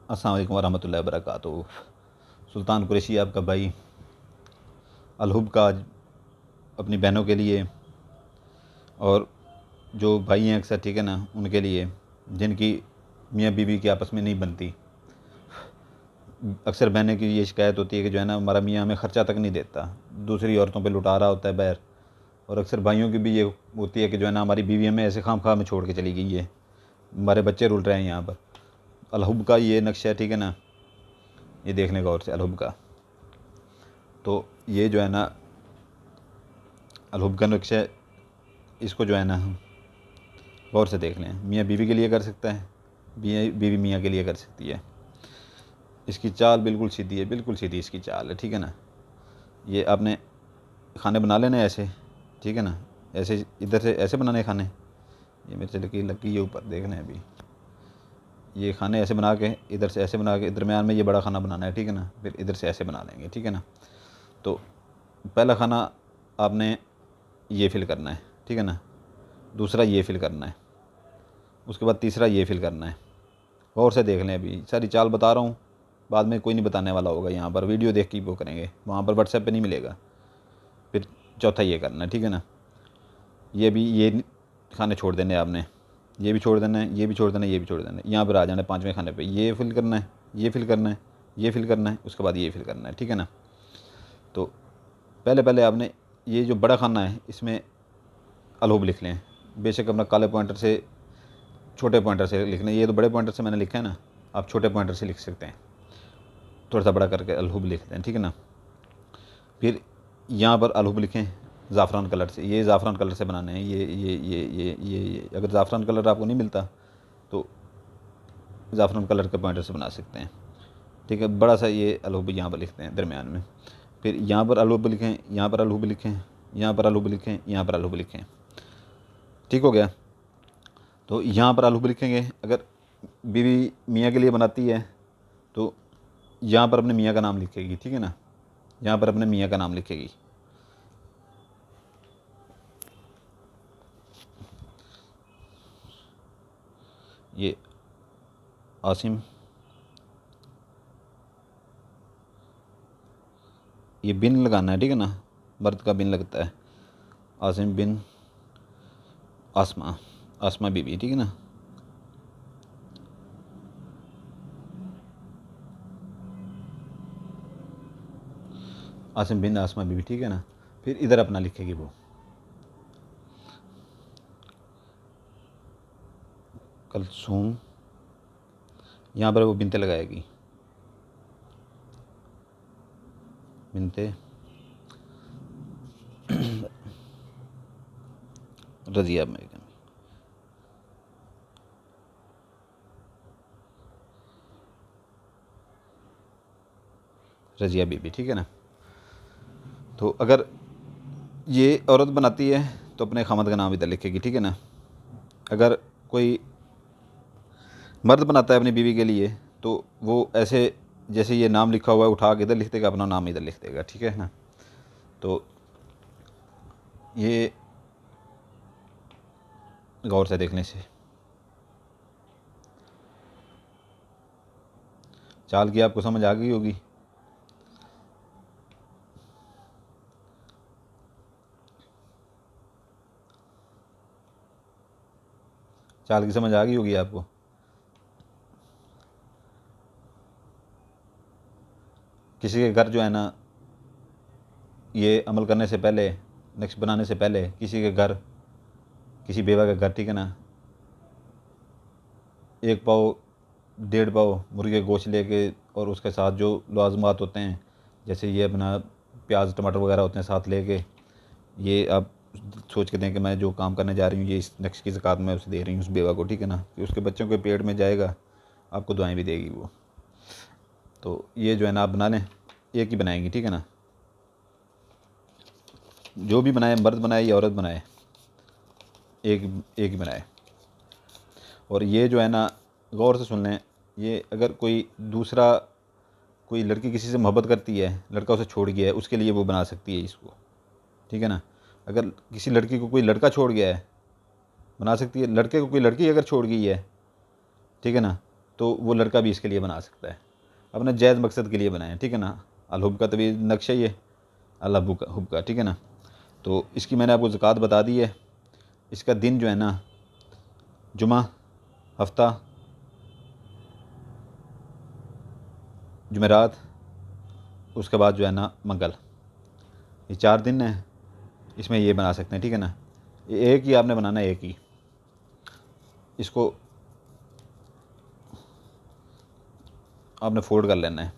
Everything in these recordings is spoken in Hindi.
अस्सलाम वालेकुम वरहमतुल्लाहि वबरकातुहू। सुल्तान कुरैशी आपका भाई अलहुब का आज अपनी बहनों के लिए और जो भाई हैं अक्सर, ठीक है ना, उनके लिए जिनकी मियाँ बीवी की आपस में नहीं बनती। अक्सर बहनें की ये शिकायत होती है कि जो है ना, हमारा मियाँ हमें ख़र्चा तक नहीं देता, दूसरी औरतों पे लुटा रहा होता है बैर। और अक्सर भाइयों की भी ये होती है कि जो है ना, हमारी बीवी हमें ऐसे खाम खा में छोड़ के चली गई है, हमारे बच्चे रुल रहे हैं यहाँ पर। अलहुब का ये नक्शा है, ठीक है ना, ये देखने का और से अलहुब का। तो ये जो है ना अलहुब का नक्शा है, इसको जो है ना हम गौर से देख लें। मियाँ बीवी के लिए कर सकता है, बीवी मियाँ के लिए कर सकती है। इसकी चाल बिल्कुल सीधी है, बिल्कुल सीधी इसकी चाल है, ठीक है ना। ये आपने खाने बना लेने ऐसे, ठीक है ना, ऐसे इधर से ऐसे बनाने खाने। ये मेरे से लगी है ऊपर, देख लें अभी। ये खाने ऐसे बना के, इधर से ऐसे बना के, दरमियान में ये बड़ा खाना बनाना है, ठीक है ना। फिर इधर से ऐसे बना लेंगे, ठीक है ना। तो पहला खाना आपने ये फिल करना है, ठीक है ना। दूसरा ये फिल करना है, उसके बाद तीसरा ये फिल करना है। गौर से देख लें, अभी सारी चाल बता रहा हूँ, बाद में कोई नहीं बताने वाला होगा। यहाँ पर वीडियो देख के वो करेंगे, वहाँ पर व्हाट्सएप पे नहीं मिलेगा। फिर चौथा ये करना है, ठीक है ना। ये भी ये खाने छोड़ देने आपने, ये भी छोड़ देना है, ये भी छोड़ देना है, ये भी छोड़ देना है। यहाँ पर आ जाना है पाँचवें खाने पे, ये फिल करना है, ये फिल करना है, ये फिल करना है, उसके बाद ये फिल करना है, ठीक है ना। तो पहले आपने ये जो बड़ा खाना है इसमें अलहुब लिख लें। बेशक अपना काले पॉइंटर से, छोटे पॉइंटर से लिख लें। ये तो बड़े पॉइंटर से मैंने लिखा है ना, आप छोटे पॉइंटर से लिख सकते हैं, थोड़ा सा बड़ा करके अलहुब लिखते हैं, ठीक है ना। फिर यहाँ पर अलहुब लिखें ज़ाफ़रान कलर से। ये ज़ाफ़रान कलर से बनाने हैं। ये अगर ज़ाफ़रान कलर आपको नहीं मिलता तो ज़ाफ़रान कलर के पॉइंटर से बना सकते हैं, ठीक है। बड़ा सा ये अलहुब यहाँ पर लिखते हैं दरमियान में। फिर यहाँ पर अलहुब लिखें, यहाँ पर अलहुब लिखें, यहाँ पर अलहुब लिखें, यहाँ पर अलहुब लिखें, ठीक हो गया। तो यहाँ पर अलहुब लिखेंगे। अगर बीवी मियाँ के लिए बनाती है तो यहाँ पर अपने मियाँ का नाम लिखेगी, ठीक है ना। यहाँ पर अपने मियाँ का नाम लिखेगी। ये आसिम, ये बिन लगाना है, ठीक है ना, मर्द का बिन लगता है। आसिम बिन आसमा, आसमा बीबी, ठीक है ना। आसिम बिन आसमा बीबी, ठीक है ना। फिर इधर अपना लिखेगी वो कलसूम, यहाँ पर वो बिनते लगाएगी, बिनते रज़िया में, रज़िया बीबी, ठीक है ना। तो अगर ये औरत बनाती है तो अपने खामद का नाम इधर लिखेगी, ठीक है ना। अगर कोई मर्द बनाता है अपनी बीवी के लिए तो वो ऐसे, जैसे ये नाम लिखा हुआ है, उठा के इधर लिख देगा, अपना नाम इधर लिख देगा, ठीक है ना। तो ये गौर से देखने से चाल की आपको समझ आ गई होगी। चाल की समझ आ गई होगी आपको। किसी के घर जो है ना, ये अमल करने से पहले, नक्श बनाने से पहले, किसी के घर, किसी बेवा के घर, ठीक है ना, एक पाव डेढ़ पाव मुर्गे गोश्त लेके और उसके साथ जो लाजमात होते हैं, जैसे ये अपना प्याज टमाटर वगैरह होते हैं, साथ लेके ये आप सोच के दें कि मैं जो काम करने जा रही हूँ ये इस नक्श की ज़कात मैं उसे दे रही हूँ उस बेवा को, ठीक है ना। कि उसके बच्चों के पेट में जाएगा, आपको दुआएं भी देगी वो। तो ये जो है ना आप बना लें, एक ही बनाएंगी, ठीक है ना। जो भी बनाए, मर्द बनाए या औरत बनाए, एक एक ही बनाए। और ये जो है ना, गौर से सुन लें, ये अगर कोई दूसरा, कोई लड़की किसी से मोहब्बत करती है, लड़का उसे छोड़ गया है, उसके लिए वो बना सकती है इसको, ठीक है ना। अगर किसी लड़की को कोई लड़का छोड़ गया है, बना सकती है। लड़के को कोई लड़की अगर छोड़ गई है, ठीक है ना, तो वो लड़का भी इसके लिए बना सकता है, अपने जायज़ मकसद के लिए बनाएं, ठीक है ना। अलहुब का तभी नक्शा ही है, अल हुब का, ठीक है ना। तो इसकी मैंने आपको ज़कात बता दी है। इसका दिन जो है ना, जुमा, हफ्ता, जुमेरात, उसके बाद जो है ना मंगल, ये 4 दिन हैं, इसमें ये बना सकते हैं, ठीक है ना। ये एक ही आपने बनाना है, एक ही। इसको आपने फोल्ड कर लेना है,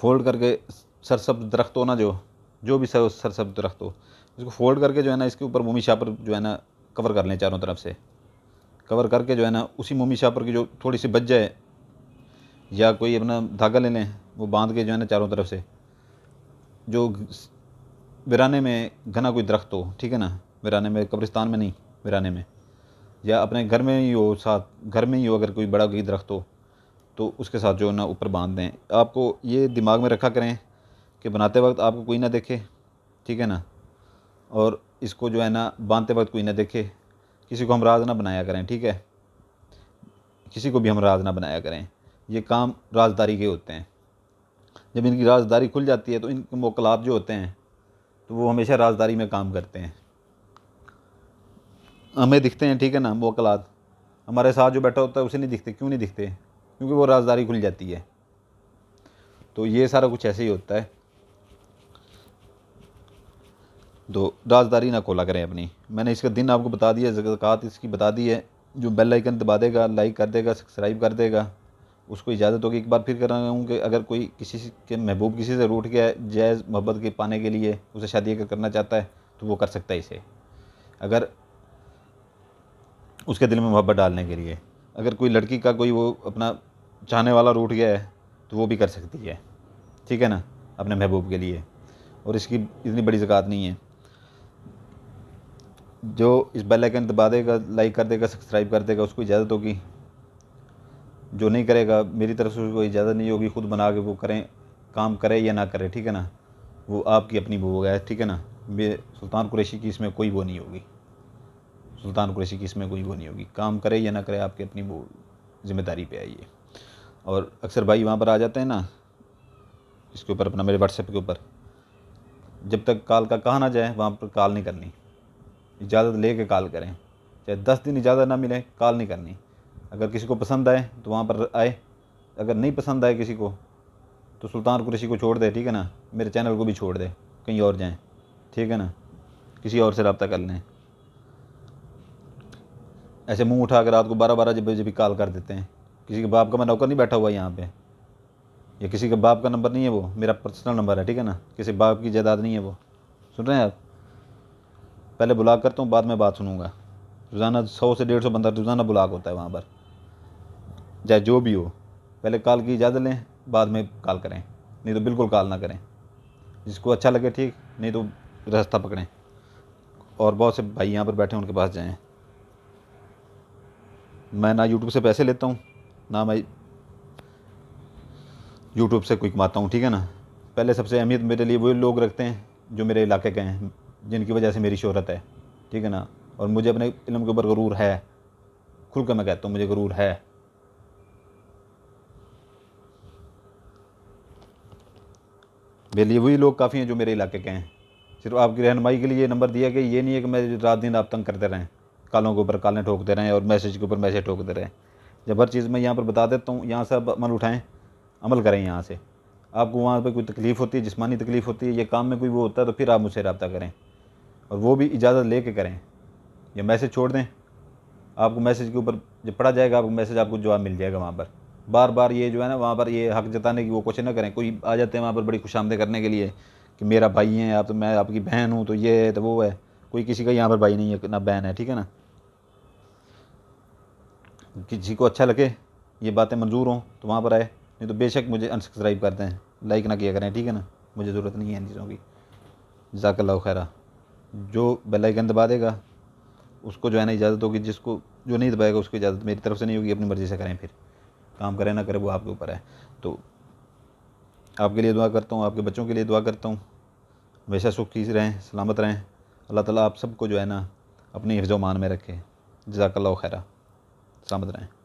फोल्ड करके सरसब्ज़ दरख्त हो ना, जो भी सरसब्ज़ दरख्त हो, इसको फोल्ड करके जो है ना इसके ऊपर मोमी शापर जो है ना कवर कर लें, चारों तरफ से कवर करके जो है ना उसी मोमी शापर की जो थोड़ी सी बच जाए, या कोई अपना धागा ले लें, वो बांध के जो है ना चारों तरफ से, जो वीराने में घना कोई दरख्त हो, ठीक है ना, वीराने में, कब्रिस्तान में नहीं, वीराने में, या अपने घर में ही हो, साथ घर में ही हो, अगर कोई बड़ा कोई दरख्त हो तो उसके साथ जो है ना ऊपर बांध दें। आपको ये दिमाग में रखा करें कि बनाते वक्त आपको कोई ना देखे, ठीक है ना, और इसको जो है ना बांधते वक्त कोई ना देखे, किसी को हम राज ना बनाया करें, ठीक है, किसी को भी हम राज ना बनाया करें। ये काम राजदारी के होते हैं। जब इनकी राजदारी खुल जाती है तो इनके मोकलात जो होते हैं तो वो हमेशा राजदारी में काम करते हैं, हमें दिखते हैं, ठीक है ना। मोकलात हमारे साथ जो बैठा होता है उसे नहीं दिखते, क्यों नहीं दिखते? क्योंकि वो राजदारी खुल जाती है। तो ये सारा कुछ ऐसे ही होता है। तो राजदारी ना खोला करें अपनी। मैंने इसका दिन आपको बता दिया, ज़कात इसकी बता दी है। जो बेल आइकन दबा देगा, लाइक कर देगा, सब्सक्राइब कर देगा, उसको इजाज़त होगी। एक बार फिर कर रहा हूँ कि अगर कोई किसी के महबूब किसी से रूठ गया है, जायज़ मोहब्बत के पाने के लिए उसे शादी अगर करना चाहता है तो वो कर सकता है इसे, अगर उसके दिल में मोहब्बत डालने के लिए। अगर कोई लड़की का कोई वो अपना चाहने वाला रूठ गया है तो वो भी कर सकती है, ठीक है ना, अपने महबूब के लिए। और इसकी इतनी बड़ी ज़कात नहीं है। जो इस बेल आइकन दबा देगा, लाइक कर देगा, सब्सक्राइब कर देगा, उसको इजाज़त होगी। जो नहीं करेगा, मेरी तरफ से उसको इजाज़त नहीं होगी, ख़ुद बना के वो करें, काम करे या ना करे, ठीक है ना, वो आपकी अपनी वो है, ठीक है ना। सुल्तान कुरैशी की इसमें कोई वो नहीं होगी, सुल्तान कुरैशी की इसमें कोई वो नहीं होगी। काम करे या ना करे, आपकी अपनी वो ज़िम्मेदारी पे आई है। और अक्सर भाई वहाँ पर आ जाते हैं ना, इसके ऊपर अपना मेरे व्हाट्सएप के ऊपर, जब तक कॉल का कहा ना जाए वहाँ पर कॉल नहीं करनी, इजाज़त ले के कॉल करें। चाहे 10 दिन इजाज़त ना मिले, कॉल नहीं करनी। अगर किसी को पसंद आए तो वहाँ पर आए, अगर नहीं पसंद आए किसी को तो सुल्तान कुरैशी को छोड़ दे, ठीक है ना, मेरे चैनल को भी छोड़ दे, कहीं और जाएं, ठीक है ना, किसी और से रब्ता कर लें। ऐसे मुंह उठा कर रात को 12-12 बजे भी कॉल कर देते हैं। किसी के बाप का मैं नौकर नहीं बैठा हुआ यहाँ पे, या किसी के बाप का नंबर नहीं है, वो मेरा पर्सनल नंबर है, ठीक है ना, किसी बाप की जायदाद नहीं है वो। सुन रहे हैं आप? पहले ब्लॉक करता हूँ, बाद में बात सुनूंगा। रोज़ाना 100 से 150 बंदा रोज़ाना ब्लॉक होता है वहाँ पर, चाहे जो भी हो। पहले कॉल की इजाज़त लें, बाद में कॉल करें, नहीं तो बिल्कुल कॉल ना करें। जिसको अच्छा लगे ठीक, नहीं तो रास्ता पकड़ें। और बहुत से भाई यहाँ पर बैठे हैं, उनके पास जाएं। मैं ना यूट्यूब से पैसे लेता हूँ, ना मैं यूट्यूब से कोई कमाता हूँ, ठीक है ना। पहले सबसे अहमियत मेरे लिए वही लोग रखते हैं जो मेरे इलाके के हैं, जिनकी वजह से मेरी शोहरत है, ठीक है ना। और मुझे अपने इल्म के ऊपर गरूर है, खुल कर मैं कहता हूँ मुझे गरूर है। मेरे लिए वही लोग काफ़ी हैं जो मेरे इलाके के हैं। सिर्फ आपकी रहनुमाई के लिए ये नंबर दिया कि ये नहीं है कि मैं रात दिन आप तंग करते रहें, कालों के ऊपर कालें ठोकते रहें और मैसेज के ऊपर मैसेज ठोकते रहें। जब हर चीज़ मैं यहाँ पर बता देता हूँ, यहाँ से आप अमल उठाएँ, अमल करें यहाँ से। आपको वहाँ पर कोई तकलीफ़ होती है, जिस्मानी तकलीफ़ होती है, ये काम में कोई वो होता है, तो फिर आप मुझसे रब्ता करें, और वो भी इजाज़त ले कर करें, या मैसेज छोड़ दें। आपको मैसेज के ऊपर जब पढ़ा जाएगा, आपको मैसेज, आपको जवाब मिल जाएगा वहाँ पर। बार बार ये जो है ना, वहाँ पर ये हक जताने की वो कोशिश ना करें। कोई आ जाते हैं वहाँ पर बड़ी खुशामदे करने के लिए कि मेरा भाई है आप, तो मैं आपकी बहन हूँ, तो ये है तो वो है। कोई किसी का यहाँ पर भाई नहीं है ना बहन है, ठीक है ना। किसी को अच्छा लगे, ये बातें मंजूर हों तो वहाँ पर आए, नहीं तो बेशक मुझे अनसब्सक्राइब करते हैं, लाइक ना किया करें, ठीक है ना। मुझे ज़रूरत नहीं है इन चीज़ों की। जज़ाकल्लाहु खैरा। जो बेल आइकन दबा देगा उसको जो है ना इजाज़त होगी, जिसको जो नहीं दबाएगा उसकी इजाज़त मेरी तरफ से नहीं होगी। अपनी मर्ज़ी से करें, फिर काम करें ना करें वो आपके ऊपर है। तो आपके लिए दुआ करता हूँ, आपके बच्चों के लिए दुआ करता हूँ, हमेशा सुखी रहें, सलामत रहें। अल्लाह ताला आप सबको जो है ना अपनी हिफ्ज़-ओ-मान में रखे। जज़ाकल्लाहु खैरा। समझ रहे हैं।